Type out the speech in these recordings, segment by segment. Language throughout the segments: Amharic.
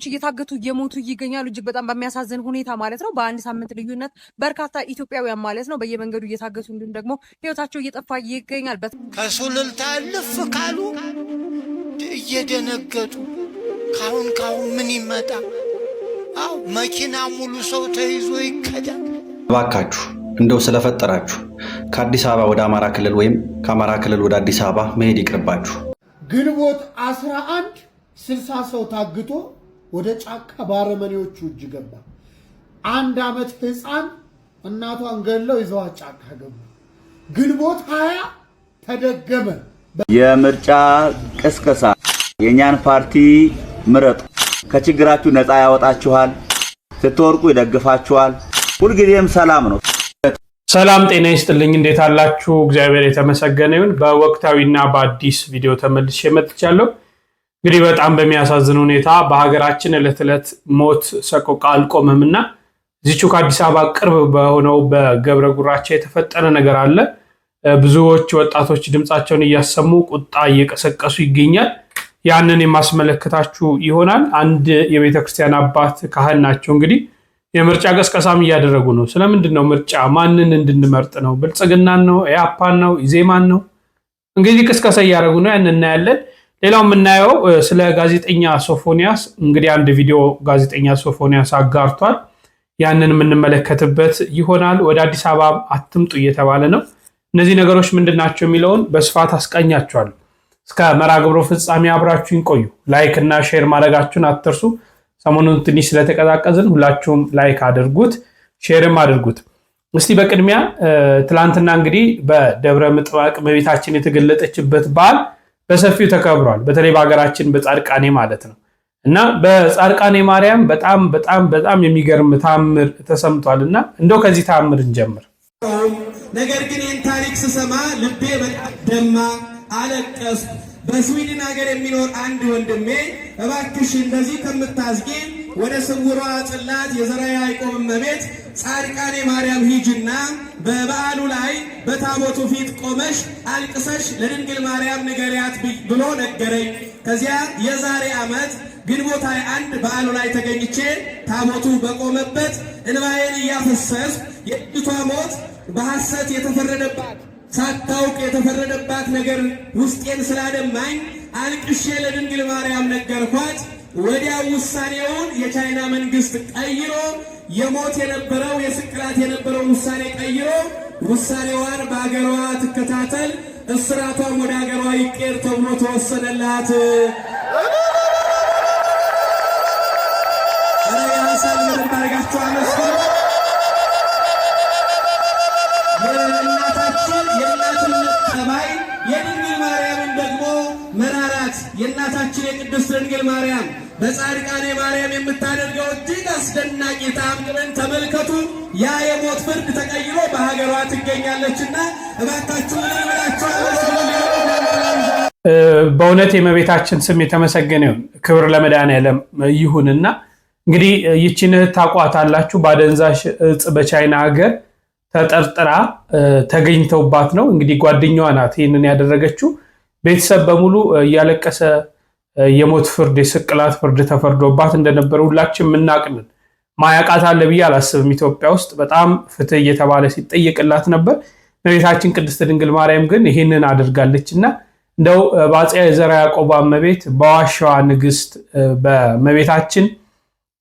እየታገቱ እየሞቱ ይገኛሉ እጅግ በጣም በሚያሳዝን ሁኔታ ማለት ነው። በአንድ ሳምንት ልዩነት በርካታ ኢትዮጵያውያን ማለት ነው በየመንገዱ እየታገቱ እንዲሁም ደግሞ ህይወታቸው እየጠፋ ይገኛል። ከሱሉልታ ልፍ ካሉ እየደነገጡ ካሁን ምን ይመጣ? አው መኪና ሙሉ ሰው ተይዞ ይከዳል። ባካችሁ እንደው ስለፈጠራችሁ ከአዲስ አበባ ወደ አማራ ክልል ወይም ከአማራ ክልል ወደ አዲስ አበባ መሄድ ይቅርባችሁ። ግንቦት 11 60 ሰው ታግቶ ወደ ጫካ ባረመኔዎቹ እጅ ገባ። 1 ዓመት ህፃን እናቷን ገለው ይዘዋ ጫካ ገቡ። ግንቦት 20 ተደገመ። የምርጫ ቅስቀሳ የኛን ፓርቲ ምረጡ፣ ከችግራችሁ ነፃ ያወጣችኋል፣ ስትወርቁ ይደግፋችኋል፣ ሁልጊዜም ሰላም ነው። ሰላም ጤና ይስጥልኝ። እንዴት አላችሁ? እግዚአብሔር የተመሰገነ ይሁን። በወቅታዊና በአዲስ ቪዲዮ ተመልሼ መጥቻለሁ። እንግዲህ በጣም በሚያሳዝን ሁኔታ በሀገራችን ዕለት ዕለት ሞት ሰቆቃ አልቆመምና እዚቹ ከአዲስ አበባ ቅርብ በሆነው በገብረ ጉራቻ የተፈጠረ ነገር አለ። ብዙዎች ወጣቶች ድምጻቸውን እያሰሙ ቁጣ እየቀሰቀሱ ይገኛል። ያንን የማስመለከታችሁ ይሆናል። አንድ የቤተክርስቲያን አባት ካህን ናቸው። እንግዲህ የምርጫ ቀስቀሳም እያደረጉ ነው። ስለምንድን ነው ምርጫ? ማንን እንድንመርጥ ነው? ብልጽግናን ነው? ኢያፓን ነው? ኢዜማን ነው? እንግዲህ ቅስቀሳ እያደረጉ ነው። ያን እናያለን። ሌላው የምናየው ስለ ጋዜጠኛ ሶፎንያስ እንግዲህ አንድ ቪዲዮ ጋዜጠኛ ሶፎንያስ አጋርቷል። ያንን የምንመለከትበት ይሆናል። ወደ አዲስ አበባ አትምጡ እየተባለ ነው። እነዚህ ነገሮች ምንድናቸው የሚለውን በስፋት አስቃኛቸዋለሁ። እስከ መርሃ ግብሩ ፍጻሜ አብራችሁን ቆዩ። ላይክ እና ሼር ማድረጋችሁን አትርሱ። ሰሞኑን ትንሽ ስለተቀዛቀዝን ሁላችሁም ላይክ አድርጉት፣ ሼርም አድርጉት። እስቲ በቅድሚያ ትላንትና እንግዲህ በደብረ ምጥማቅ እመቤታችን የተገለጠችበት በዓል በሰፊው ተከብሯል። በተለይ በሀገራችን በጻድቃኔ ማለት ነው እና በጻድቃኔ ማርያም በጣም የሚገርም ታምር ተሰምቷል እና እንደው ከዚህ ታምር እንጀምር። ነገር ግን ይህን ታሪክ ስሰማ ልቤ በጣም ደማ፣ አለቀስኩ። በስዊድን ሀገር የሚኖር አንድ ወንድሜ እባክሽ እንደዚህ ከምታዝጊ ወደ ስውሯ ጽላት የዘርዓ ያዕቆብ እመቤት ጻድቃኔ ማርያም ሂጂና በበዓሉ ላይ በታቦቱ ፊት ቆመሽ አልቅሰሽ ለድንግል ማርያም ንገሪያት ብሎ ነገረኝ። ከዚያ የዛሬ ዓመት ግንቦት 21 በዓሉ ላይ ተገኝቼ ታቦቱ በቆመበት እንባዬን እያፈሰስ የልጅቷ ሞት በሐሰት የተፈረደባት ሳታውቅ የተፈረደባት ነገር ውስጤን ስላደማኝ አልቅሼ ለድንግል ማርያም ነገርኳት። ወዲያው ውሳኔውን የቻይና መንግስት ቀይሮ የሞት የነበረው የስቅላት የነበረው ውሳኔ ቀይሮ ውሳኔዋን በአገሯ ትከታተል፣ እስራቷም ወደ አገሯ ይቀር ተብሎ ተወሰነላት። የድንግል ማርያምን ደግሞ መራራት የእናታችን የቅድስት ድንግል ማርያም በጻድቃኔ ማርያም የምታደርገው እጅግ አስደናቂ ተአምርን ተመልከቱ። ያ የሞት ፍርድ ተቀይሮ በሀገሯ ትገኛለችና እባካችሁ በእውነት የእመቤታችን ስም የተመሰገነ ይሁን። ክብር ለመድኃኔዓለም ይሁንና እንግዲህ ይህችን እህት ታውቋታላችሁ። በአደንዛዥ እጽ በቻይና ሀገር ተጠርጥራ ተገኝተውባት ነው። እንግዲህ ጓደኛዋ ናት ይህንን ያደረገችው። ቤተሰብ በሙሉ እያለቀሰ የሞት ፍርድ የስቅላት ፍርድ ተፈርዶባት እንደነበረ ሁላችን የምናውቅልን። ማያውቃት አለ ብዬ አላስብም። ኢትዮጵያ ውስጥ በጣም ፍትህ እየተባለ ሲጠየቅላት ነበር። እመቤታችን ቅድስት ድንግል ማርያም ግን ይህንን አድርጋለች እና እንደው በአፄ ዘርዓ ያዕቆብ እመቤት በዋሻዋ ንግስት በእመቤታችን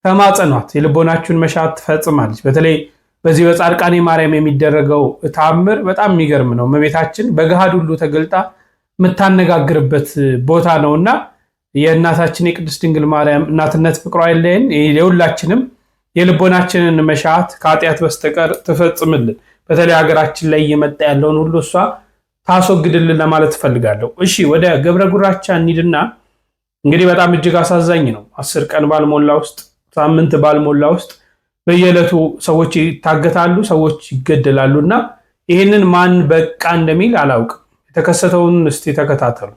ተማጸኗት፣ የልቦናችሁን መሻት ትፈጽማለች። በተለይ በዚህ በጻድቃኔ ማርያም የሚደረገው ተአምር በጣም የሚገርም ነው። እመቤታችን በገሃድ ሁሉ ተገልጣ የምታነጋግርበት ቦታ ነውና የእናታችን የቅድስት ድንግል ማርያም እናትነት ፍቅሯ አይለየን። የሁላችንም የልቦናችንን መሻት ከኃጢአት በስተቀር ትፈጽምልን። በተለይ ሀገራችን ላይ እየመጣ ያለውን ሁሉ እሷ ታስወግድልን ለማለት እፈልጋለሁ። እሺ ወደ ገብረ ጉራቻ እንሂድና እንግዲህ በጣም እጅግ አሳዛኝ ነው። 10 ቀን ባልሞላ ውስጥ ሳምንት ባልሞላ ውስጥ በየዕለቱ ሰዎች ይታገታሉ፣ ሰዎች ይገደላሉ እና ይህንን ማን በቃ እንደሚል አላውቅም። የተከሰተውን እስቲ ተከታተሉ።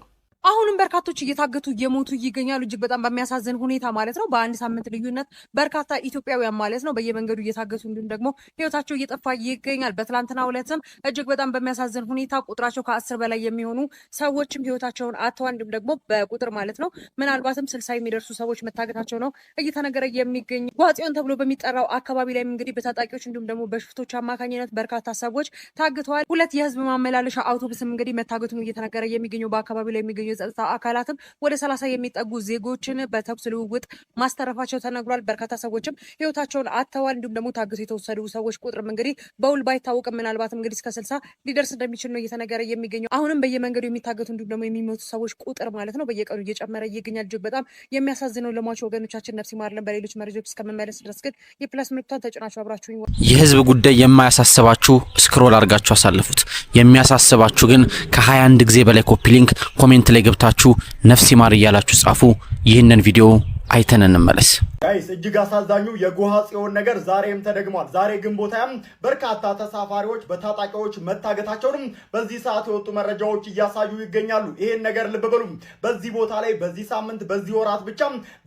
አሁንም በርካቶች እየታገቱ እየሞቱ ይገኛሉ። እጅግ በጣም በሚያሳዝን ሁኔታ ማለት ነው። በአንድ ሳምንት ልዩነት በርካታ ኢትዮጵያውያን ማለት ነው በየመንገዱ እየታገቱ እንዲሁም ደግሞ ህይወታቸው እየጠፋ ይገኛል። በትላንትናው ዕለትም እጅግ በጣም በሚያሳዝን ሁኔታ ቁጥራቸው ከ10 በላይ የሚሆኑ ሰዎችም ህይወታቸውን አጥተዋል። እንዲሁም ደግሞ በቁጥር ማለት ነው ምናልባትም 60 የሚደርሱ ሰዎች መታገታቸው ነው እየተነገረ የሚገኝ። ጓጽዮን ተብሎ በሚጠራው አካባቢ ላይ እንግዲህ በታጣቂዎች እንዲሁም ደግሞ በሽፍቶች አማካኝነት በርካታ ሰዎች ታግተዋል። ሁለት የህዝብ ማመላለሻ አውቶቡስም እንግዲህ መታገቱን እየተነገረ የሚገኘው በአካባቢው ላይ የሚገኙ የጸጥታ አካላትም ወደ 30 የሚጠጉ ዜጎችን በተኩስ ልውውጥ ማስተረፋቸው ተነግሯል። በርካታ ሰዎችም ህይወታቸውን አጥተዋል። እንዲሁም ደግሞ ታግተው የተወሰዱ ሰዎች ቁጥርም እንግዲህ በውል ባይታወቅም ምናልባትም እንግዲህ እስከ 60 ሊደርስ እንደሚችል ነው እየተነገረ የሚገኘው። አሁንም በየመንገዱ የሚታገቱ እንዲሁም ደግሞ የሚሞቱ ሰዎች ቁጥር ማለት ነው በየቀኑ እየጨመረ ይገኛል። እጅግ በጣም የሚያሳዝነው ለሟች ወገኖቻችን ነፍስ ይማርልን። በሌሎች መረጃዎች እስከመመለስ ድረስ ግን የፕላስ ምልክቷን ተጭናችሁ አብራችሁ የህዝብ ጉዳይ የማያሳስባችሁ ስክሮል አድርጋችሁ አሳልፉት። የሚያሳስባችሁ ግን ከ21 ጊዜ በላይ ኮፒ ሊንክ ኮሜንት ላይ ገብታችሁ ነፍስ ይማር እያላችሁ ጻፉ። ይህንን ቪዲዮ አይተን እንመለስ። ጋይስ እጅግ አሳዛኙ የጎሃ ጽዮን ነገር ዛሬም ተደግሟል። ዛሬ ግንቦት ሃያም በርካታ ተሳፋሪዎች በታጣቂዎች መታገታቸውንም በዚህ ሰዓት የወጡ መረጃዎች እያሳዩ ይገኛሉ። ይሄን ነገር ልብ በሉ። በዚህ ቦታ ላይ በዚህ ሳምንት በዚህ ወራት ብቻ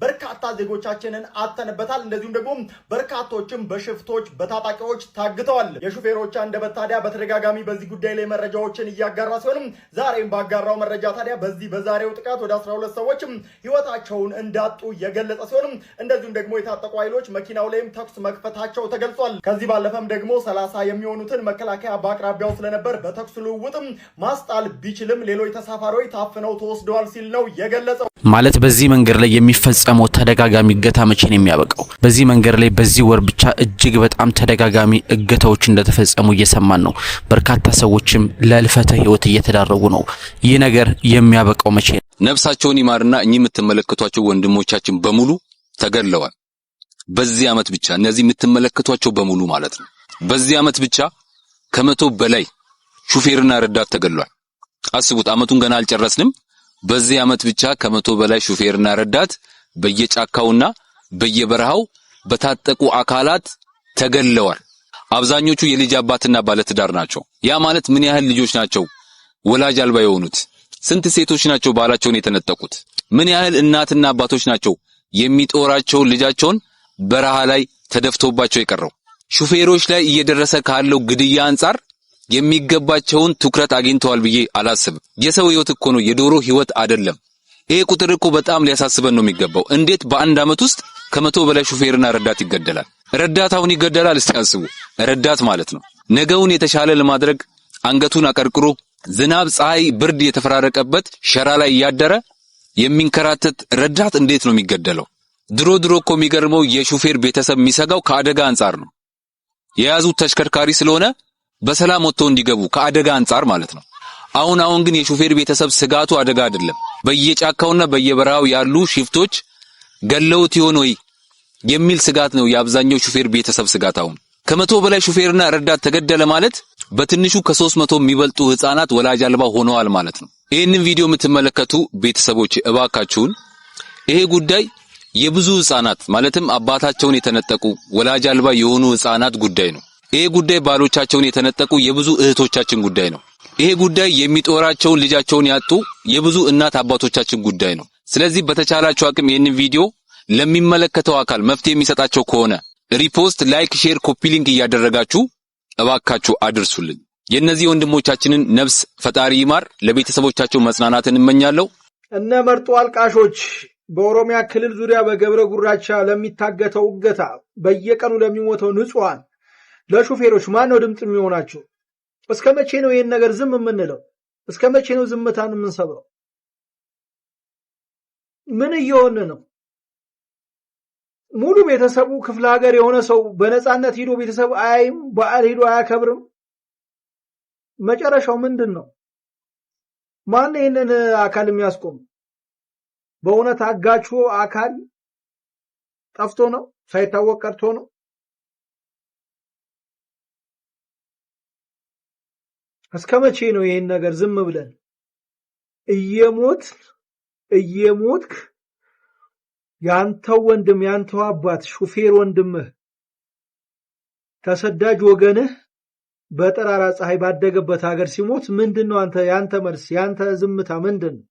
በርካታ ዜጎቻችንን አተንበታል። እንደዚሁም ደግሞ በርካቶችም በሽፍቶች በታጣቂዎች ታግተዋል። የሹፌሮች አንደበት ታዲያ በተደጋጋሚ በዚህ ጉዳይ ላይ መረጃዎችን እያጋራ ሲሆንም ዛሬም ባጋራው መረጃ ታዲያ በዚህ በዛሬው ጥቃት ወደ 12 ሰዎች ህይወታቸውን እንዳጡ የገለጸ ሲሆንም እንደዚሁም ደግሞ የታጠቁ ኃይሎች መኪናው ላይም ተኩስ መክፈታቸው ተገልጿል። ከዚህ ባለፈም ደግሞ 30 የሚሆኑትን መከላከያ በአቅራቢያው ስለነበር በተኩስ ልውውጥም ማስጣል ቢችልም ሌሎች ተሳፋሪዎች ታፍነው ተወስደዋል ሲል ነው የገለጸው። ማለት በዚህ መንገድ ላይ የሚፈጸመው ተደጋጋሚ እገታ መቼ ነው የሚያበቃው? በዚህ መንገድ ላይ በዚህ ወር ብቻ እጅግ በጣም ተደጋጋሚ እገታዎች እንደተፈጸሙ እየሰማን ነው። በርካታ ሰዎችም ለልፈተ ህይወት እየተዳረጉ ነው። ይህ ነገር የሚያበቃው መቼ ነው? ነፍሳቸውን ይማርና እኚህ የምትመለከቷቸው ወንድሞቻችን በሙሉ ተገለዋል። በዚህ አመት ብቻ እነዚህ የምትመለከቷቸው በሙሉ ማለት ነው በዚህ አመት ብቻ ከ100 በላይ ሹፌርና ረዳት ተገሏል። አስቡት፣ አመቱን ገና አልጨረስንም። በዚህ አመት ብቻ ከ100 በላይ ሹፌርና ረዳት በየጫካውና በየበረሃው በታጠቁ አካላት ተገለዋል። አብዛኞቹ የልጅ አባትና ባለትዳር ናቸው። ያ ማለት ምን ያህል ልጆች ናቸው ወላጅ አልባ የሆኑት? ስንት ሴቶች ናቸው ባላቸውን የተነጠቁት? ምን ያህል እናትና አባቶች ናቸው የሚጦራቸው ልጃቸውን በረሃ ላይ ተደፍቶባቸው የቀረው? ሹፌሮች ላይ እየደረሰ ካለው ግድያ አንፃር የሚገባቸውን ትኩረት አግኝተዋል ብዬ አላስብም። የሰው ህይወት እኮ ነው፣ የዶሮ ህይወት አይደለም። ይሄ ቁጥር እኮ በጣም ሊያሳስበን ነው የሚገባው። እንዴት በአንድ አመት ውስጥ ከ100 በላይ ሹፌርና ረዳት ይገደላል? ረዳት አሁን ይገደላል። እስቲ አስቡ። ረዳት ማለት ነው ነገውን የተሻለ ለማድረግ አንገቱን አቀርቅሮ ዝናብ፣ ፀሐይ፣ ብርድ የተፈራረቀበት ሸራ ላይ ያደረ የሚንከራተት ረዳት እንዴት ነው የሚገደለው? ድሮ እኮ የሚገርመው የሹፌር ቤተሰብ የሚሰጋው ከአደጋ አንፃር ነው። የያዙት ተሽከርካሪ ስለሆነ በሰላም ወጥተው እንዲገቡ ከአደጋ አንፃር ማለት ነው። አሁን ግን የሹፌር ቤተሰብ ስጋቱ አደጋ አይደለም። በየጫካውና በየበረሃው ያሉ ሽፍቶች ገለውት ይሆን ወይ የሚል ስጋት ነው የአብዛኛው ሹፌር ቤተሰብ ስጋት። አሁን ከ100 በላይ ሹፌርና ረዳት ተገደለ ማለት በትንሹ ከ300 የሚበልጡ ህፃናት ወላጅ አልባ ሆነዋል ማለት ነው። ይህንን ቪዲዮ የምትመለከቱ ቤተሰቦች እባካችሁን ይሄ ጉዳይ የብዙ ህፃናት ማለትም አባታቸውን የተነጠቁ ወላጅ አልባ የሆኑ ህፃናት ጉዳይ ነው። ይሄ ጉዳይ ባሎቻቸውን የተነጠቁ የብዙ እህቶቻችን ጉዳይ ነው። ይሄ ጉዳይ የሚጦራቸውን ልጃቸውን ያጡ የብዙ እናት አባቶቻችን ጉዳይ ነው። ስለዚህ በተቻላችሁ አቅም ይህንን ቪዲዮ ለሚመለከተው አካል መፍትሄ የሚሰጣቸው ከሆነ ሪፖስት፣ ላይክ፣ ሼር፣ ኮፒ ሊንክ እያደረጋችሁ እባካችሁ አድርሱልኝ። የነዚህ ወንድሞቻችንን ነፍስ ፈጣሪ ይማር። ለቤተሰቦቻቸው መጽናናትን እመኛለሁ። እነ መርጦ አልቃሾች በኦሮሚያ ክልል ዙሪያ በገብረ ጉራቻ ለሚታገተው እገታ በየቀኑ ለሚሞተው ንጹሃን ለሹፌሮች ማን ነው ድምጽ የሚሆናቸው? እስከ መቼ ነው ይሄን ነገር ዝም የምንለው? እስከ መቼ ነው ዝምታን የምንሰብረው? ምን እየሆነ ነው? ሙሉ ቤተሰቡ ክፍለ ሀገር የሆነ ሰው በነፃነት ሄዶ ቤተሰብ አያይም፣ በዓል ሄዶ አያከብርም። መጨረሻው ምንድነው? ማን ይሄንን አካል የሚያስቆም? በእውነት አጋቹ አካል ጠፍቶ ነው? ሳይታወቅ ቀርቶ ነው? እስከ መቼ ነው ይሄን ነገር ዝም ብለን እየሞትክ ያንተው ወንድም ያንተው አባት ሹፌር ወንድምህ ተሰዳጅ ወገንህ በጠራራ ፀሐይ ባደገበት ሀገር ሲሞት ምንድነው አንተ ያንተ መልስ ያንተ ዝምታ ምንድነው?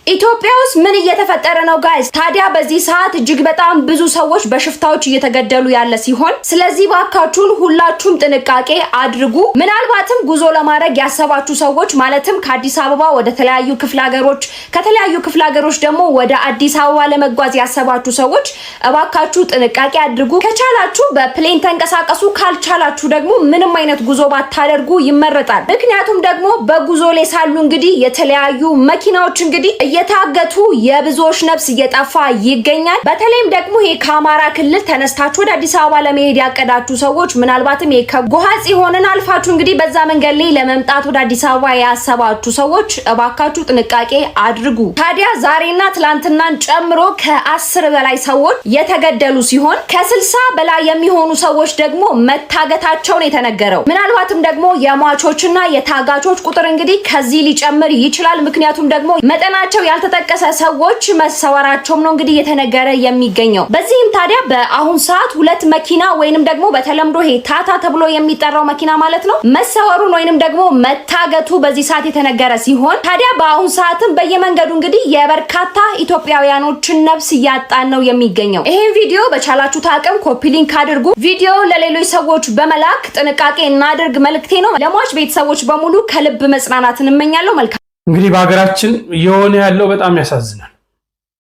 ኢትዮጵያ ውስጥ ምን እየተፈጠረ ነው ጋይስ? ታዲያ በዚህ ሰዓት እጅግ በጣም ብዙ ሰዎች በሽፍታዎች እየተገደሉ ያለ ሲሆን ስለዚህ ባካችሁን ሁላችሁም ጥንቃቄ አድርጉ። ምናልባትም ጉዞ ለማድረግ ያሰባችሁ ሰዎች ማለትም ከአዲስ አበባ ወደ ተለያዩ ክፍለ ሀገሮች ከተለያዩ ክፍለ ሀገሮች ደግሞ ወደ አዲስ አበባ ለመጓዝ ያሰባችሁ ሰዎች እባካችሁ ጥንቃቄ አድርጉ። ከቻላችሁ በፕሌን ተንቀሳቀሱ፣ ካልቻላችሁ ደግሞ ምንም አይነት ጉዞ ባታደርጉ ይመረጣል። ምክንያቱም ደግሞ በጉዞ ላይ ሳሉ እንግዲህ የተለያዩ መኪናዎች እንግዲህ እየታገቱ የብዙዎች ነፍስ እየጠፋ ይገኛል። በተለይም ደግሞ ይሄ ከአማራ ክልል ተነስታችሁ ወደ አዲስ አበባ ለመሄድ ያቀዳችሁ ሰዎች ምናልባትም ይሄ ከጎሃ ጽዮንን አልፋችሁ እንግዲህ በዛ መንገድ ላይ ለመምጣት ወደ አዲስ አበባ ያሰባችሁ ሰዎች እባካችሁ ጥንቃቄ አድርጉ። ታዲያ ዛሬና ትላንትናን ጨምሮ ከ10 በላይ ሰዎች የተገደሉ ሲሆን ከ60 በላይ የሚሆኑ ሰዎች ደግሞ መታገታቸውን የተነገረው። ምናልባትም ደግሞ የሟቾችና የታጋቾች ቁጥር እንግዲህ ከዚህ ሊጨምር ይችላል። ምክንያቱም ደግሞ መጠናቸው ያልተጠቀሰ ሰዎች መሰወራቸውም ነው እንግዲህ የተነገረ የሚገኘው። በዚህም ታዲያ በአሁን ሰዓት 2 መኪና ወይንም ደግሞ በተለምዶ ይሄ ታታ ተብሎ የሚጠራው መኪና ማለት ነው መሰወሩን ወይንም ደግሞ መታገቱ በዚህ ሰዓት የተነገረ ሲሆን ታዲያ በአሁን ሰዓትም በየመንገዱ እንግዲህ የበርካታ ኢትዮጵያውያኖችን ነፍስ እያጣን ነው የሚገኘው። ይሄን ቪዲዮ በቻላችሁ አቅም ኮፒ ሊንክ አድርጉ። ቪዲዮ ለሌሎች ሰዎች በመላክ ጥንቃቄ እናድርግ መልክቴ ነው። ለሟች ቤተሰቦች በሙሉ ከልብ መጽናናትን እመኛለሁ። መልካም እንግዲህ በሀገራችን የሆነ ያለው በጣም ያሳዝናል።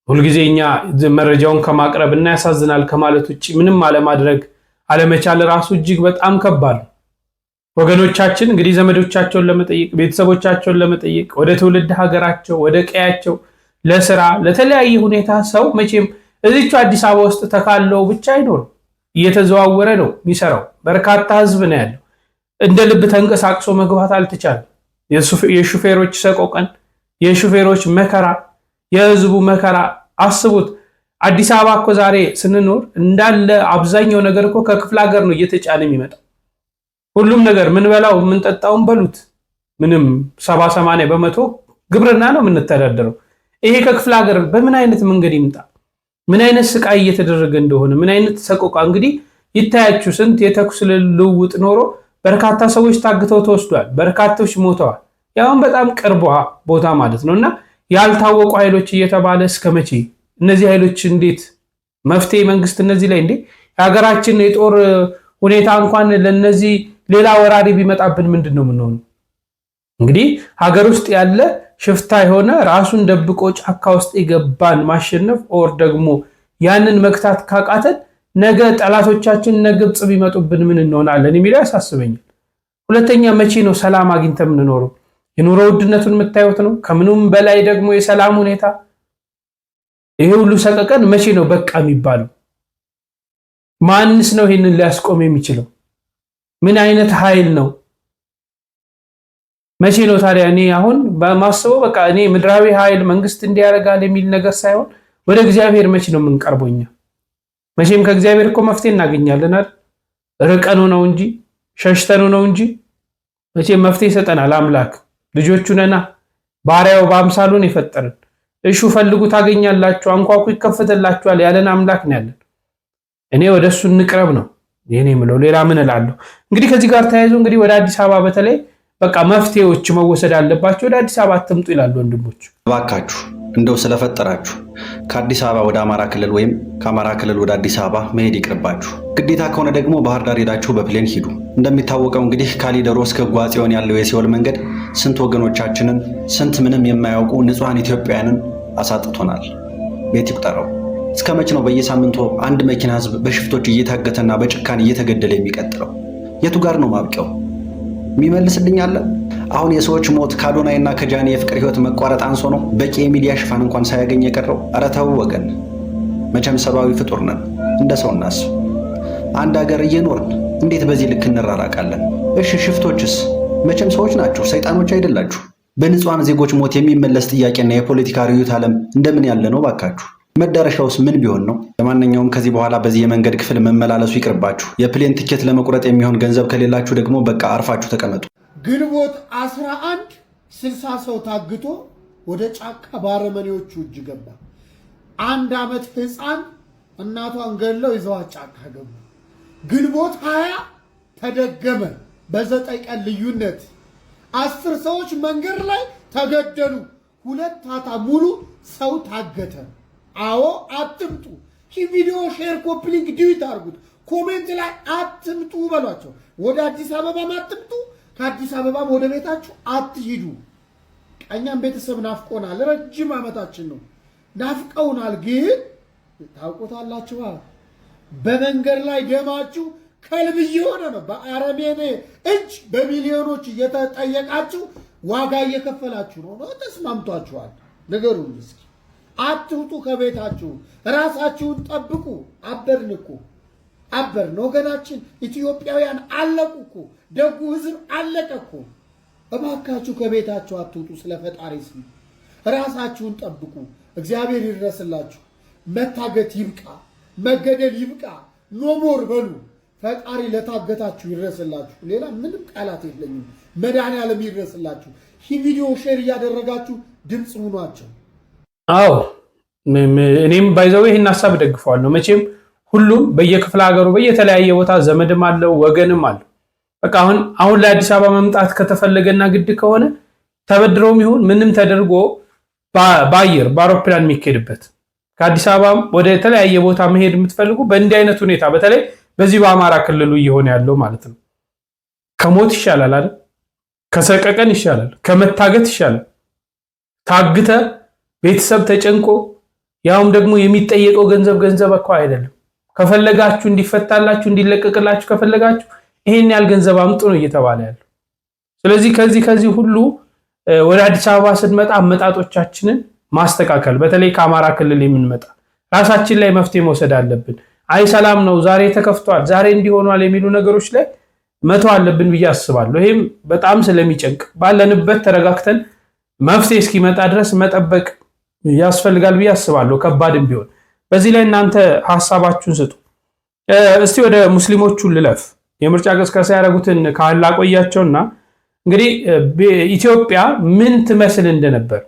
ሁልጊዜ እኛ መረጃውን ከማቅረብ እና ያሳዝናል ከማለት ውጭ ምንም አለማድረግ አለመቻል ራሱ እጅግ በጣም ከባድ ነው። ወገኖቻችን እንግዲህ ዘመዶቻቸውን ለመጠየቅ ቤተሰቦቻቸውን ለመጠየቅ ወደ ትውልድ ሀገራቸው ወደ ቀያቸው ለስራ ለተለያየ ሁኔታ ሰው መቼም እዚቹ አዲስ አበባ ውስጥ ተካለው ብቻ አይኖርም። እየተዘዋወረ ነው የሚሰራው። በርካታ ህዝብ ነው ያለው። እንደ ልብ ተንቀሳቅሶ መግባት አልተቻለም። የሹፌሮች ሰቆቀን፣ የሹፌሮች መከራ፣ የህዝቡ መከራ አስቡት። አዲስ አበባ እኮ ዛሬ ስንኖር እንዳለ አብዛኛው ነገር እኮ ከክፍለ ሀገር ነው እየተጫነ የሚመጣው። ሁሉም ነገር ምንበላው ምንጠጣውን በሉት ምንም 70-80 በመቶ ግብርና ነው የምንተዳደረው። ይሄ ከክፍለ ሀገር በምን አይነት መንገድ ይምጣ? ምን አይነት ስቃይ እየተደረገ እንደሆነ ምን አይነት ሰቆቃ እንግዲህ ይታያችሁ። ስንት የተኩስ ልውውጥ ኖሮ በርካታ ሰዎች ታግተው ተወስዷል። በርካቶች ሞተዋል። ያውን በጣም ቅርቧ ቦታ ማለት ነውና ያልታወቁ ኃይሎች እየተባለ እስከ መቼ? እነዚህ ኃይሎች እንዴት መፍትሄ መንግስት እነዚህ ላይ እንዴ የሀገራችን የጦር ሁኔታ እንኳን ለነዚህ ሌላ ወራሪ ቢመጣብን ምንድነው የምንሆነው? እንግዲህ ሀገር ውስጥ ያለ ሽፍታ የሆነ ራሱን ደብቆ ጫካ ውስጥ የገባን ማሸነፍ ኦር ደግሞ ያንን መክታት ካቃተን ነገ ጠላቶቻችን ግብጽ ቢመጡብን ምን እንሆናለን የሚለው ያሳስበኛል። ሁለተኛ መቼ ነው ሰላም አግኝተን የምንኖረው? የኑሮ ውድነቱን የምታዩት ነው። ከምኑም በላይ ደግሞ የሰላም ሁኔታ ይሄ ሁሉ ሰቀቀን መቼ ነው በቃ የሚባለው? ማንስ ነው ይሄንን ሊያስቆም የሚችለው? ምን አይነት ኃይል ነው? መቼ ነው ታዲያ? እኔ አሁን በማስበው በቃ እኔ ምድራዊ ኃይል መንግስት እንዲያረጋል የሚል ነገር ሳይሆን ወደ እግዚአብሔር መቼ ነው የምንቀርበው? መቼም ከእግዚአብሔር እኮ መፍትሄ እናገኛለን አይደል? ርቀኑ ነው እንጂ ሸሽተኑ ነው እንጂ መቼም መፍትሄ ይሰጠናል አምላክ። ልጆቹ ነና ባሪያው በአምሳሉን የፈጠረን። እሹ ፈልጉ ታገኛላችሁ፣ አንኳኩ ይከፈትላችኋል ያለን አምላክ ነው ያለን። እኔ ወደሱ እንቅረብ ነው የኔ የምለው። ሌላ ምን እላለሁ? እንግዲህ ከዚህ ጋር ተያይዞ እንግዲህ ወደ አዲስ አበባ በተለይ በቃ መፍትሄዎች መወሰድ አለባቸው። ወደ አዲስ አበባ አትምጡ ይላሉ ወንድሞች። እባካችሁ እንደው ስለፈጠራችሁ ከአዲስ አበባ ወደ አማራ ክልል ወይም ከአማራ ክልል ወደ አዲስ አበባ መሄድ ይቅርባችሁ። ግዴታ ከሆነ ደግሞ ባህር ዳር ሄዳችሁ በፕሌን ሂዱ። እንደሚታወቀው እንግዲህ ካሊደሮ እስከ ጓጽዮን ያለው የሲኦል መንገድ ስንት ወገኖቻችንን ስንት ምንም የማያውቁ ንጹሃን ኢትዮጵያውያንን አሳጥቶናል። ቤት ይቁጠረው። እስከ መቼ ነው በየሳምንቱ አንድ መኪና ህዝብ በሽፍቶች እየታገተና በጭካኔ እየተገደለ የሚቀጥለው? የቱ ጋር ነው ማብቂያው? የሚመልስልኝ አለ? አሁን የሰዎች ሞት ከአዶናይና ከጃኒ የፍቅር ህይወት መቋረጥ አንሶ ነው በቂ የሚዲያ ሽፋን እንኳን ሳያገኝ የቀረው? ኧረ ተው ወገን፣ መቼም ሰብአዊ ፍጡር ነን፣ እንደ ሰው እናስብ። አንድ ሀገር እየኖርን እንዴት በዚህ ልክ እንራራቃለን? እሺ ሽፍቶችስ? መቼም ሰዎች ናቸው፣ ሰይጣኖች አይደላችሁ። በንጹሃን ዜጎች ሞት የሚመለስ ጥያቄና የፖለቲካ ርዕዮተ ዓለም እንደምን ያለ ነው ባካችሁ? መዳረሻውስ ምን ቢሆን ነው? ለማንኛውም ከዚህ በኋላ በዚህ የመንገድ ክፍል መመላለሱ ይቅርባችሁ። የፕሌን ትኬት ለመቁረጥ የሚሆን ገንዘብ ከሌላችሁ ደግሞ በቃ አርፋችሁ ተቀመጡ። ግንቦት 11 60 ሰው ታግቶ ወደ ጫካ ባረመኔዎቹ እጅ ገባ። 1 ዓመት ህፃን እናቷን ገለው ይዘዋት ጫካ ገቡ። ግንቦት 20 ተደገመ። በ9 ቀን ልዩነት 10 ሰዎች መንገድ ላይ ተገደሉ። 2 ታታ ሙሉ ሰው ታገተ። አዎ አትምጡ። ይህ ቪዲዮ ሼር፣ ኮፒ ሊንክ ዲዩት አድርጉት። ኮሜንት ላይ አትምጡ በሏቸው። ወደ አዲስ አበባም አትምጡ፣ ከአዲስ አበባም ወደ ቤታችሁ አትሂዱ። እኛም ቤተሰብ ናፍቆናል። ረጅም ዓመታችን ነው ናፍቀውናል። ግን ታውቁታላችሁ በመንገድ ላይ ደማችሁ ከልብ እየሆነ ነው። በአረመኔ እጅ በሚሊዮኖች እየተጠየቃችሁ ዋጋ እየከፈላችሁ ነው። ተስማምቷችኋል? ንገሩን እስኪ። አትውጡ ከቤታችሁ፣ ራሳችሁን ጠብቁ። አበርን እኮ አበርን። ወገናችን ኢትዮጵያውያን አለቁ እኮ፣ ደጉ ህዝብ አለቀ እኮ። እባካችሁ ከቤታችሁ አትውጡ። ስለ ፈጣሪ ስም ራሳችሁን ጠብቁ። እግዚአብሔር ይድረስላችሁ። መታገት ይብቃ፣ መገደል ይብቃ። ኖሞር በሉ። ፈጣሪ ለታገታችሁ ይድረስላችሁ። ሌላ ምንም ቃላት የለኝም። መድኃኒዓለም ይድረስላችሁ። ይህ ቪዲዮ ሼር እያደረጋችሁ ድምፅ ሁኗቸው። አዎ እኔም ባይዘው ይህን ሀሳብ ደግፈዋለሁ። መቼም ሁሉም በየክፍለ ሀገሩ በየተለያየ ቦታ ዘመድም አለው ወገንም አለው። በቃ አሁን ለአዲስ አበባ መምጣት ከተፈለገና ግድ ከሆነ ተበድረውም ይሁን ምንም ተደርጎ በአየር በአውሮፕላን የሚካሄድበት ከአዲስ አበባ ወደ ተለያየ ቦታ መሄድ የምትፈልጉ በእንዲህ አይነት ሁኔታ በተለይ በዚህ በአማራ ክልሉ እየሆነ ያለው ማለት ነው። ከሞት ይሻላል አይደል? ከሰቀቀን ይሻላል፣ ከመታገት ይሻላል። ታግተ ቤተሰብ ተጨንቆ ያውም ደግሞ የሚጠየቀው ገንዘብ እኮ አይደለም። ከፈለጋችሁ እንዲፈታላችሁ እንዲለቀቅላችሁ ከፈለጋችሁ ይሄን ያህል ገንዘብ አምጡ ነው እየተባለ ያለው። ስለዚህ ከዚህ ሁሉ ወደ አዲስ አበባ ስንመጣ አመጣጦቻችንን ማስተካከል፣ በተለይ ከአማራ ክልል የምንመጣ ራሳችን ላይ መፍትሄ መውሰድ አለብን። አይ ሰላም ነው ዛሬ ተከፍቷል ዛሬ እንዲሆኗል የሚሉ ነገሮች ላይ መተው አለብን ብዬ አስባለሁ። ይሄም በጣም ስለሚጨንቅ ባለንበት ተረጋግተን መፍትሄ እስኪመጣ ድረስ መጠበቅ ያስፈልጋል ብዬ አስባለሁ። ከባድም ቢሆን በዚህ ላይ እናንተ ሐሳባችሁን ስጡ። እስቲ ወደ ሙስሊሞቹ ልለፍ። የምርጫ ቅስቀሳ ያደረጉትን ካህል አቆያቸውና እንግዲህ ኢትዮጵያ ምን ትመስል እንደነበር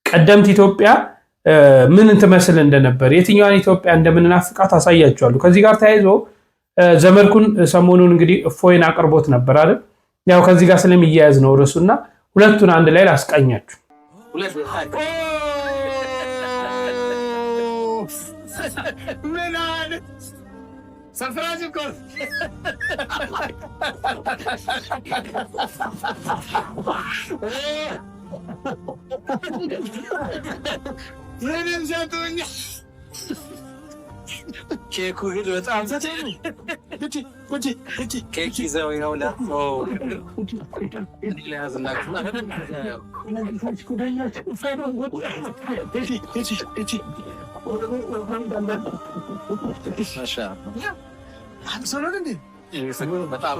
ቀደምት ኢትዮጵያ ምን ትመስል እንደነበር የትኛዋን ኢትዮጵያ እንደምንናፍቃት አሳያችኋለሁ። ከዚህ ጋር ተያይዞ ዘመድኩን ሰሞኑን እንግዲህ እፎይን አቅርቦት ነበር አይደል? ያው ከዚህ ጋር ስለሚያያዝ ነው ርዕሱና ሁለቱን አንድ ላይ ላስቃኛችሁ። ምን አይነት ሰርፕራይዝ እኮ ምንም ሰጡኝ። ኬኩ ግን በጣም ሰጠኝ። ኬክ ይዘው ይኸውላ በጣም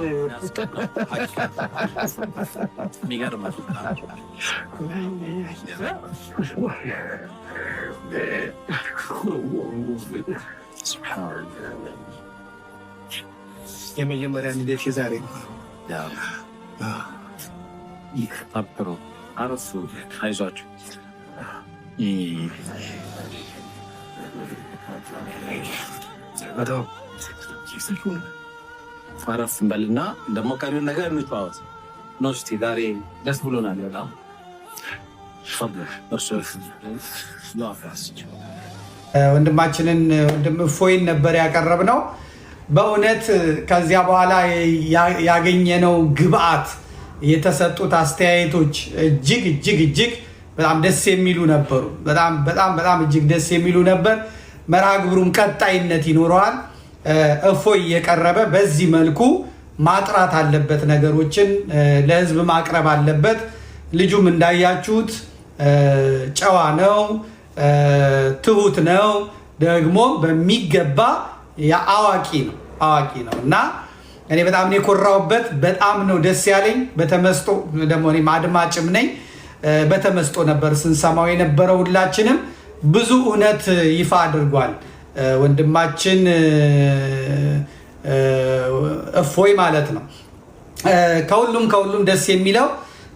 የሚገርም የመጀመሪያ ልደት የዛሬ አብሮ አረሱ አይዟችሁ በጣም አረፍ እንበልና ደግሞ ቀሪውን ነገር እንተዋወት ነው። እስኪ ዛሬ ደስ ብሎናል በጣም ወንድማችንን ወንድም እፎይን ነበር ያቀረብነው። በእውነት ከዚያ በኋላ ያገኘነው ግብአት የተሰጡት አስተያየቶች እጅግ በጣም ደስ የሚሉ ነበሩ። በጣም እጅግ ደስ የሚሉ ነበር። መርሃ ግብሩም ቀጣይነት ይኖረዋል። እፎይ የቀረበ በዚህ መልኩ ማጥራት አለበት፣ ነገሮችን ለህዝብ ማቅረብ አለበት። ልጁም እንዳያችሁት ጨዋ ነው፣ ትሁት ነው፣ ደግሞ በሚገባ አዋቂ ነው እና እኔ በጣም ነው የኮራሁበት። በጣም ነው ደስ ያለኝ። በተመስጦ ደግሞ እኔም አድማጭም ነኝ። በተመስጦ ነበር ስንሰማው የነበረው። ሁላችንም ብዙ እውነት ይፋ አድርጓል ወንድማችን እፎይ ማለት ነው። ከሁሉም ደስ የሚለው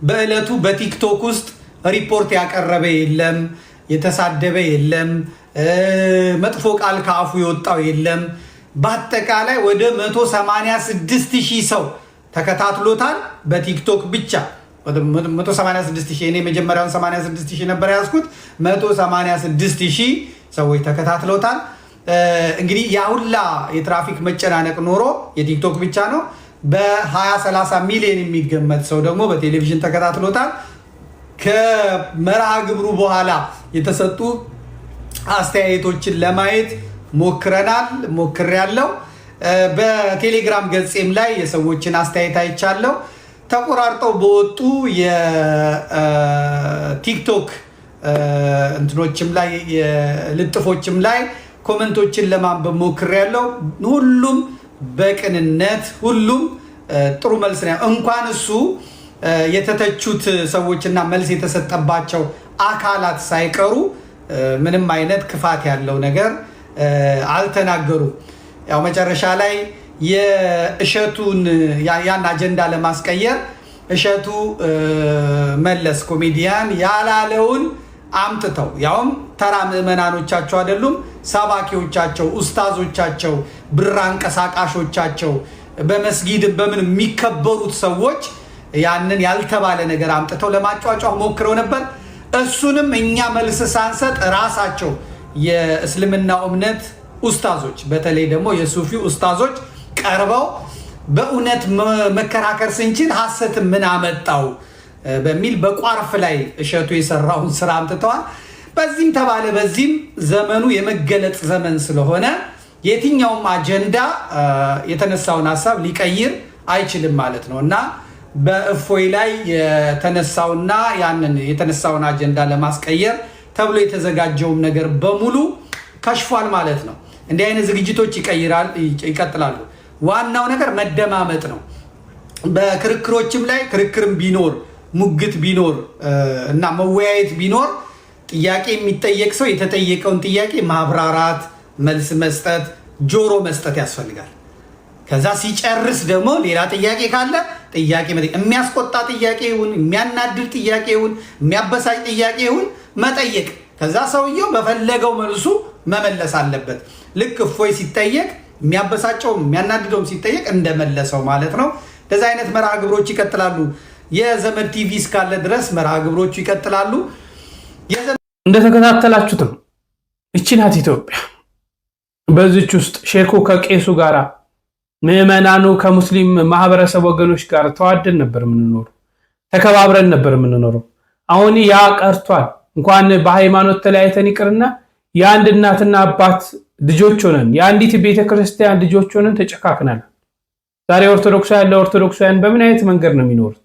በዕለቱ በቲክቶክ ውስጥ ሪፖርት ያቀረበ የለም፣ የተሳደበ የለም፣ መጥፎ ቃል ከአፉ የወጣው የለም። በአጠቃላይ ወደ 186,000 ሰው ተከታትሎታል በቲክቶክ ብቻ 186,000 እኔ መጀመሪያውን 86,000 ነበር ያዝኩት። 186,000 ሰዎች ተከታትለውታል። እንግዲህ ያሁላ የትራፊክ መጨናነቅ ኖሮ የቲክቶክ ብቻ ነው በ20-30 ሚሊዮን የሚገመት ሰው ደግሞ በቴሌቪዥን ተከታትሎታል። ከመርሃ ግብሩ በኋላ የተሰጡ አስተያየቶችን ለማየት ሞክሬያለሁ። በቴሌግራም ገጼም ላይ የሰዎችን አስተያየት አይቻለሁ። ተቆራርጠው በወጡ የቲክቶክ እንትኖችም ላይ ልጥፎችም ላይ ኮመንቶችን ለማንበብ ሞክሬያለሁ። ሁሉም በቅንነት ሁሉም ጥሩ መልስ ነው። እንኳን እሱ የተተቹት ሰዎችና መልስ የተሰጠባቸው አካላት ሳይቀሩ ምንም አይነት ክፋት ያለው ነገር አልተናገሩም። ያው መጨረሻ ላይ የእሸቱን ያን አጀንዳ ለማስቀየር እሸቱ መለስ ኮሜዲያን ያላለውን አምጥተው ያውም ተራ ምዕመናኖቻቸው አይደሉም፣ ሰባኪዎቻቸው፣ ኡስታዞቻቸው፣ ብር አንቀሳቃሾቻቸው በመስጊድ በምን የሚከበሩት ሰዎች ያንን ያልተባለ ነገር አምጥተው ለማጫጫው ሞክረው ነበር። እሱንም እኛ መልስ ሳንሰጥ ራሳቸው የእስልምናው እምነት ኡስታዞች በተለይ ደግሞ የሱፊ ኡስታዞች ቀርበው በእውነት መከራከር ስንችል ሐሰት ምን አመጣው በሚል በቋርፍ ላይ እሸቱ የሰራውን ስራ አምጥተዋል። በዚህም ተባለ በዚህም ዘመኑ የመገለጥ ዘመን ስለሆነ የትኛውም አጀንዳ የተነሳውን ሐሳብ ሊቀይር አይችልም ማለት ነው እና በእፎይ ላይ የተነሳውና ያንን የተነሳውን አጀንዳ ለማስቀየር ተብሎ የተዘጋጀውም ነገር በሙሉ ከሽፏል ማለት ነው። እንዲህ አይነት ዝግጅቶች ይቀጥላሉ። ዋናው ነገር መደማመጥ ነው። በክርክሮችም ላይ ክርክርም ቢኖር ሙግት ቢኖር እና መወያየት ቢኖር ጥያቄ የሚጠየቅ ሰው የተጠየቀውን ጥያቄ ማብራራት፣ መልስ መስጠት፣ ጆሮ መስጠት ያስፈልጋል። ከዛ ሲጨርስ ደግሞ ሌላ ጥያቄ ካለ ጥያቄ የሚያስቆጣ ጥያቄ ይሁን የሚያናድድ ጥያቄ ይሁን የሚያበሳጭ ጥያቄ ይሁን መጠየቅ። ከዛ ሰውየው በፈለገው መልሱ መመለስ አለበት። ልክ እፎይ ሲጠየቅ የሚያበሳጨውም የሚያናድደውም ሲጠየቅ እንደመለሰው ማለት ነው። እንደዚህ አይነት መርሃ ግብሮች ይቀጥላሉ። የዘመድ ቲቪ እስካለ ድረስ መርሃ ግብሮቹ ይቀጥላሉ። እንደተከታተላችሁት ነው። እቺ ናት ኢትዮጵያ። በዚች ውስጥ ሼኩ ከቄሱ ጋራ ምዕመናኑ ከሙስሊም ማህበረሰብ ወገኖች ጋር ተዋደን ነበር የምንኖረው፣ ተከባብረን ነበር የምንኖረው። አሁን ያ ቀርቷል። እንኳን በሃይማኖት ተለያይተን ይቅርና የአንድ እናትና አባት ልጆች ሆነን የአንዲት ቤተክርስቲያን ልጆች ሆነን ተጨካክናል። ዛሬ ኦርቶዶክሳውያን ለኦርቶዶክሳውያን በምን አይነት መንገድ ነው የሚኖሩት?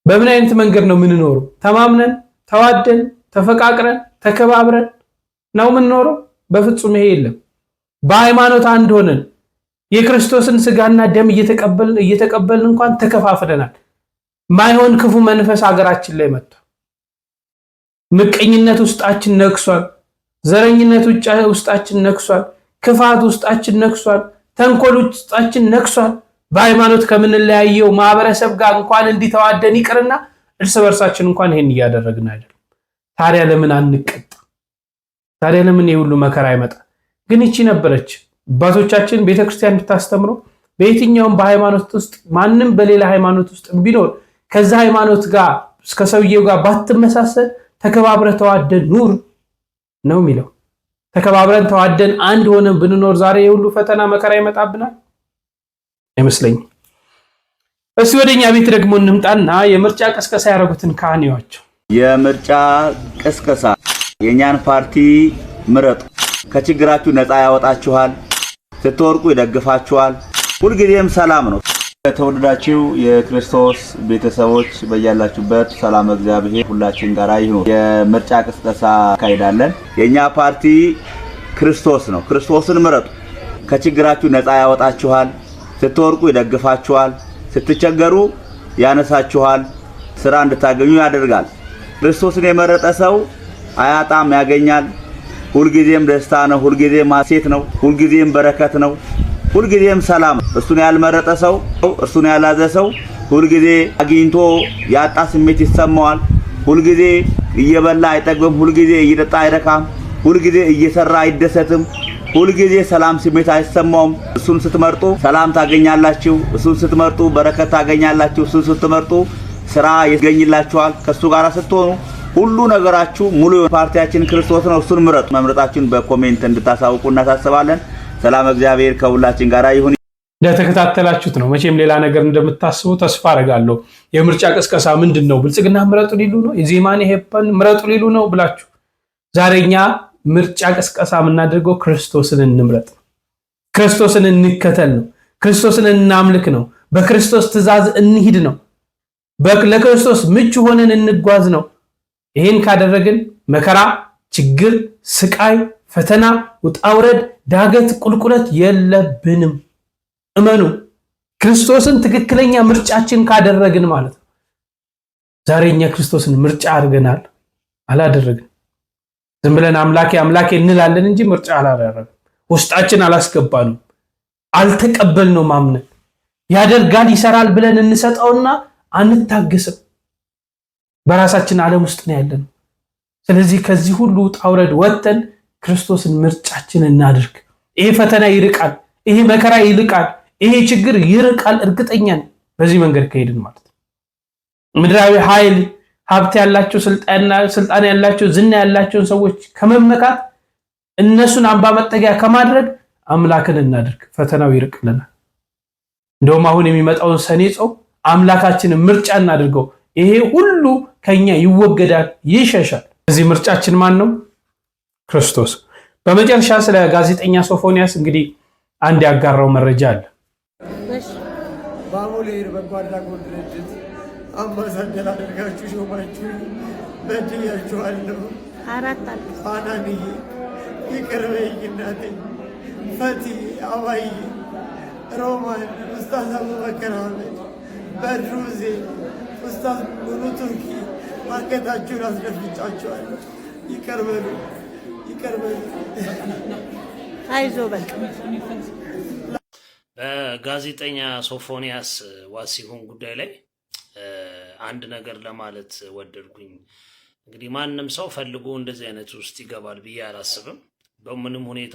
በምን አይነት መንገድ ነው የምንኖረው? ተማምነን ተዋደን ተፈቃቅረን ተከባብረን ነው የምንኖረው? በፍጹም ይሄ የለም። በሃይማኖት አንድ ሆነን የክርስቶስን ስጋና ደም እየተቀበልን እንኳን ተከፋፍለናል። ማይሆን ክፉ መንፈስ ሀገራችን ላይ መጥቷል። ምቀኝነት ውስጣችን ነክሷል። ዘረኝነት ውስጣችን ነክሷል። ክፋት ውስጣችን ነክሷል። ተንኮል ውስጣችን ነክሷል። በሃይማኖት ከምንለያየው ማህበረሰብ ጋር እንኳን እንዲተዋደን ይቅርና እርስ በርሳችን እንኳን ይሄን እያደረግን አይደለም። ታዲያ ለምን አንቀጣ? ታዲያ ለምን የሁሉ መከራ ይመጣ? ግን እቺ ነበረች አባቶቻችን ቤተክርስቲያን ብታስተምረው በየትኛውም በሃይማኖት ውስጥ ማንም በሌላ ሃይማኖት ውስጥ ቢኖር ከዛ ሃይማኖት ጋር እስከ ሰውየው ጋር ባትመሳሰል ተከባብረ ተዋደን ኑር ነው የሚለው። ተከባብረን ተዋደን አንድ ሆነን ብንኖር ዛሬ የሁሉ ፈተና መከራ ይመጣብናል አይመስለኝም። እስቲ ወደኛ ቤት ደግሞ እንምጣና የምርጫ ቅስቀሳ ያደረጉትን ካህኔዋቸው የምርጫ ቅስቀሳ የኛን ፓርቲ ምረጡ፣ ከችግራችሁ ነፃ ያወጣችኋል፣ ስትወርቁ ይደግፋችኋል፣ ሁልጊዜም ሰላም ነው። የተወደዳችሁ የክርስቶስ ቤተሰቦች በያላችሁበት ሰላም እግዚአብሔር ሁላችን ጋር ይሁን። የምርጫ ቅስቀሳ ካይዳለን። የኛ ፓርቲ ክርስቶስ ነው። ክርስቶስን ምረጡ፣ ከችግራችሁ ነፃ ያወጣችኋል፣ ስትወርቁ ይደግፋችኋል፣ ስትቸገሩ ያነሳችኋል፣ ስራ እንድታገኙ ያደርጋል። ክርስቶስን የመረጠ ሰው አያጣም፣ ያገኛል። ሁልጊዜም ደስታ ነው፣ ሁልጊዜም ሐሴት ነው፣ ሁልጊዜም በረከት ነው፣ ሁልጊዜም ሰላም። እሱን ያልመረጠ ሰው፣ እሱን ያላዘ ሰው ሁልጊዜ አግኝቶ ያጣ ስሜት ይሰማዋል። ሁልጊዜ እየበላ አይጠግብም፣ ሁልጊዜ እየጠጣ አይረካም፣ ሁልጊዜ እየሰራ አይደሰትም፣ ሁልጊዜ ሰላም ስሜት አይሰማውም። እሱን ስትመርጡ ሰላም ታገኛላችሁ፣ እሱን ስትመርጡ በረከት ታገኛላችሁ፣ እሱን ስትመርጡ ስራ ይገኝላችኋል። ከሱ ጋር ስትሆኑ ሁሉ ነገራችሁ ሙሉ ፓርቲያችን ክርስቶስ ነው። እሱን ምረጡ። መምረጣችሁን በኮሜንት እንድታሳውቁ እናሳስባለን። ሰላም እግዚአብሔር ከሁላችን ጋር ይሁን። እንደተከታተላችሁት ነው መቼም ሌላ ነገር እንደምታስቡ ተስፋ አደርጋለሁ። የምርጫ ቅስቀሳ ምንድነው? ብልጽግና ምረጡ ሊሉ ነው? የዜማን ሄፐን ምረጡ ሊሉ ነው ብላችሁ ዛሬኛ ምርጫ ቅስቀሳ የምናደርገው ክርስቶስን እንምረጥ፣ ክርስቶስን እንከተል ነው፣ ክርስቶስን እናምልክ ነው፣ በክርስቶስ ትእዛዝ እንሂድ ነው፣ ለክርስቶስ ምቹ ሆነን እንጓዝ ነው። ይሄን ካደረግን መከራ፣ ችግር፣ ስቃይ፣ ፈተና፣ ውጣውረድ፣ ዳገት፣ ቁልቁለት የለብንም። እመኑ። ክርስቶስን ትክክለኛ ምርጫችን ካደረግን ማለት ነው። ዛሬኛ ክርስቶስን ምርጫ አድርገናል? አላደረግን። ዝም ብለን አምላኬ አምላኬ እንላለን እንጂ ምርጫ አላደረግን። ውስጣችን አላስገባንም፣ አልተቀበልነው። ማምነን ያደርጋል ይሰራል ብለን እንሰጠውና አንታገስም። በራሳችን ዓለም ውስጥ ነው ያለነው። ስለዚህ ከዚህ ሁሉ ጣውረድ ወጥተን ክርስቶስን ምርጫችን እናድርግ። ይሄ ፈተና ይርቃል፣ ይሄ መከራ ይርቃል፣ ይሄ ችግር ይርቃል። እርግጠኛ ነኝ በዚህ መንገድ ከሄድን ማለት ነው። ምድራዊ ኃይል፣ ሀብት ያላቸው፣ ስልጣን ያላቸው፣ ዝና ያላቸውን ሰዎች ከመመካት እነሱን አምባ መጠጊያ ከማድረግ አምላክን እናድርግ። ፈተናው ይርቅልናል። እንደውም አሁን የሚመጣውን ሰኔ ጾም አምላካችንን ምርጫ እናድርገው። ይሄ ሁሉ ከኛ ይወገዳል፣ ይሸሻል። እዚህ ምርጫችን ማን ነው? ክርስቶስ። በመጨረሻ ስለ ጋዜጠኛ ሶፎንያስ እንግዲህ አንድ ያጋራው መረጃ አለ። በአሞሌር በጎ አድራጎት ድርጅት አምባሳደር አድርጋችሁ ሾማችሁ በድያችኋለሁ። አናንዬ ይቅር በይኝ እናቴ፣ ፈቲ፣ አባዬ፣ ሮማን፣ ኡስታዝ አቡበከር አህመድ፣ በድሩ ሁሴን፣ ኡስታዝ ሙሉ ቱርኪ አንገታችሁን አስደፍጫችኋለሁ። ይቅር በሉ፣ ይቅር በሉ። አይዞ በቃ። በጋዜጠኛ ሶፎንያስ ዋሲሁን ጉዳይ ላይ አንድ ነገር ለማለት ወደድኩኝ። እንግዲህ ማንም ሰው ፈልጎ እንደዚህ አይነት ውስጥ ይገባል ብዬ አላስብም። በምንም ሁኔታ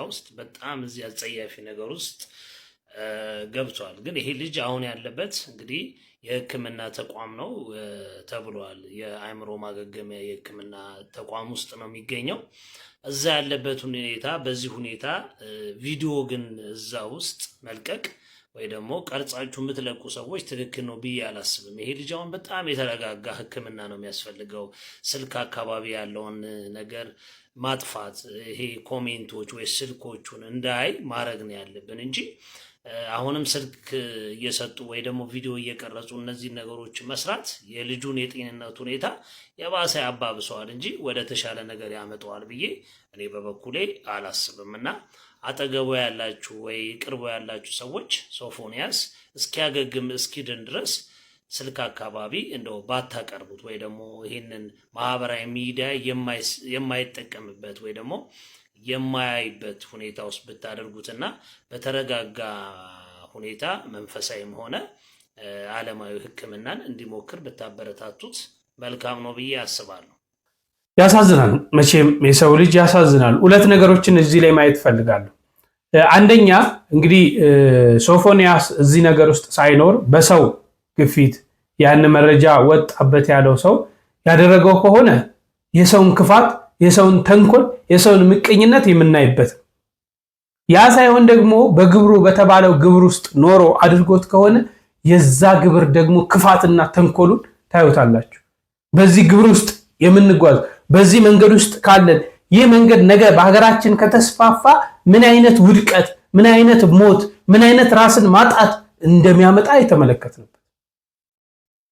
ውስጥ በጣም እዚህ አጸያፊ ነገር ውስጥ ገብቷል። ግን ይሄ ልጅ አሁን ያለበት እንግዲህ የሕክምና ተቋም ነው ተብሏል። የአእምሮ ማገገሚያ የሕክምና ተቋም ውስጥ ነው የሚገኘው። እዛ ያለበት ሁኔታ በዚህ ሁኔታ ቪዲዮ ግን እዛ ውስጥ መልቀቅ ወይ ደግሞ ቀርጻችሁ የምትለቁ ሰዎች ትክክል ነው ብዬ አላስብም። ይሄ ልጅ አሁን በጣም የተረጋጋ ሕክምና ነው የሚያስፈልገው። ስልክ አካባቢ ያለውን ነገር ማጥፋት፣ ይሄ ኮሜንቶች ወይ ስልኮቹን እንዳይ ማድረግ ነው ያለብን እንጂ አሁንም ስልክ እየሰጡ ወይ ደግሞ ቪዲዮ እየቀረጹ እነዚህ ነገሮች መስራት የልጁን የጤንነት ሁኔታ የባሰ ያባብሰዋል እንጂ ወደ ተሻለ ነገር ያመጣዋል ብዬ እኔ በበኩሌ አላስብም። እና አጠገቡ ያላችሁ ወይ ቅርቡ ያላችሁ ሰዎች ሶፎንያስ እስኪያገግም እስኪድን ድረስ ስልክ አካባቢ እንደው ባታቀርቡት ወይ ደግሞ ይህንን ማህበራዊ ሚዲያ የማይጠቀምበት ወይ ደግሞ የማያይበት ሁኔታ ውስጥ ብታደርጉትና በተረጋጋ ሁኔታ መንፈሳዊም ሆነ ዓለማዊ ሕክምናን እንዲሞክር ብታበረታቱት መልካም ነው ብዬ አስባለሁ። ያሳዝናል። መቼም የሰው ልጅ ያሳዝናል። ሁለት ነገሮችን እዚህ ላይ ማየት ፈልጋለሁ። አንደኛ እንግዲህ ሶፎንያስ እዚህ ነገር ውስጥ ሳይኖር በሰው ግፊት ያን መረጃ ወጣበት ያለው ሰው ያደረገው ከሆነ የሰውን ክፋት፣ የሰውን ተንኮል፣ የሰውን ምቀኝነት የምናይበት፣ ያ ሳይሆን ደግሞ በግብሩ በተባለው ግብር ውስጥ ኖሮ አድርጎት ከሆነ የዛ ግብር ደግሞ ክፋትና ተንኮሉን ታዩታላችሁ። በዚህ ግብር ውስጥ የምንጓዝ በዚህ መንገድ ውስጥ ካለን ይህ መንገድ ነገ በሀገራችን ከተስፋፋ ምን አይነት ውድቀት፣ ምን አይነት ሞት፣ ምን አይነት ራስን ማጣት እንደሚያመጣ የተመለከትንበት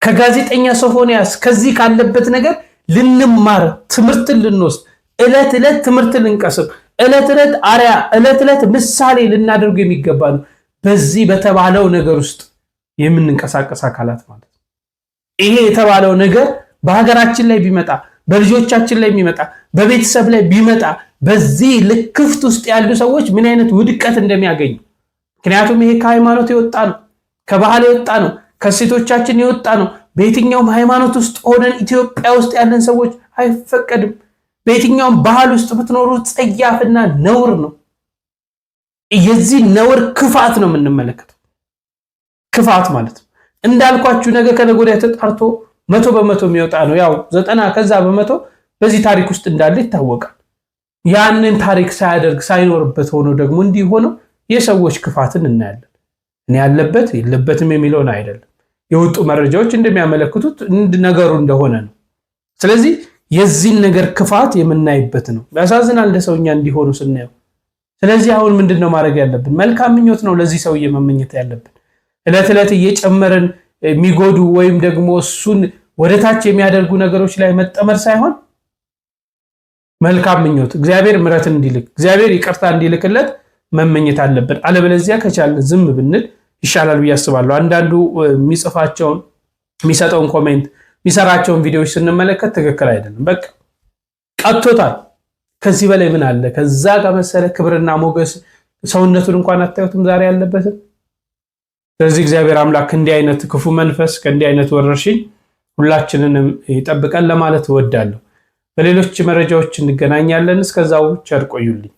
ከጋዜጠኛ ሶፎንያስ ከዚህ ካለበት ነገር ልንማር ትምህርትን ልንወስድ ዕለት ዕለት ትምህርት ልንቀስም ዕለት ዕለት አርያ ዕለት ዕለት ምሳሌ ልናደርጉ የሚገባ ነው። በዚህ በተባለው ነገር ውስጥ የምንንቀሳቀስ አካላት ማለት ነው። ይሄ የተባለው ነገር በሀገራችን ላይ ቢመጣ፣ በልጆቻችን ላይ ቢመጣ፣ በቤተሰብ ላይ ቢመጣ በዚህ ልክፍት ውስጥ ያሉ ሰዎች ምን አይነት ውድቀት እንደሚያገኙ። ምክንያቱም ይሄ ከሃይማኖት የወጣ ነው፣ ከባህል የወጣ ነው፣ ከሴቶቻችን የወጣ ነው። በየትኛውም ሃይማኖት ውስጥ ሆነን ኢትዮጵያ ውስጥ ያለን ሰዎች አይፈቀድም። በየትኛውም ባህል ውስጥ ብትኖሩ ጸያፍና ነውር ነው። የዚህ ነውር ክፋት ነው የምንመለከተው። ክፋት ማለት ነው እንዳልኳችሁ ነገ ከነገ ወዲያ ተጣርቶ 100 በመቶ የሚወጣ ነው። ያው 90 ከዛ በመቶ በዚህ ታሪክ ውስጥ እንዳለ ይታወቃል። ያንን ታሪክ ሳያደርግ ሳይኖርበት ሆኖ ደግሞ እንዲህ ሆነው የሰዎች ክፋትን እናያለን። እኔ ያለበት የለበትም የሚለውን አይደለም፣ የወጡ መረጃዎች እንደሚያመለክቱት ነገሩ እንደሆነ ነው። ስለዚህ የዚህን ነገር ክፋት የምናይበት ነው። ያሳዝናል እንደ ሰውኛ እንዲሆኑ ስናየው። ስለዚህ አሁን ምንድነው ማድረግ ያለብን? መልካም ምኞት ነው ለዚህ ሰውዬ መመኘት ያለብን። እለት እለት እየጨመረን የሚጎዱ ወይም ደግሞ እሱን ወደታች የሚያደርጉ ነገሮች ላይ መጠመር ሳይሆን መልካም ምኞት፣ እግዚአብሔር ምሕረትን እንዲልክ እግዚአብሔር ይቅርታ እንዲልክለት መመኘት አለብን። አለበለዚያ ከቻልን ዝም ብንል ይሻላል ብዬ አስባለሁ። አንዳንዱ የሚጽፋቸውን የሚሰጠውን ኮሜንት የሚሰራቸውን ቪዲዮዎች ስንመለከት ትክክል አይደለም። በቃ ቀጥቶታል። ከዚህ በላይ ምን አለ? ከዛ ጋር መሰለ ክብርና ሞገስ ሰውነቱን እንኳን አታዩትም ዛሬ ያለበትም። ስለዚህ እግዚአብሔር አምላክ እንዲህ አይነት ክፉ መንፈስ ከእንዲህ አይነት ወረርሽኝ ሁላችንንም ይጠብቀን ለማለት እወዳለሁ። በሌሎች መረጃዎች እንገናኛለን። እስከዛው ቸር ቆዩልኝ።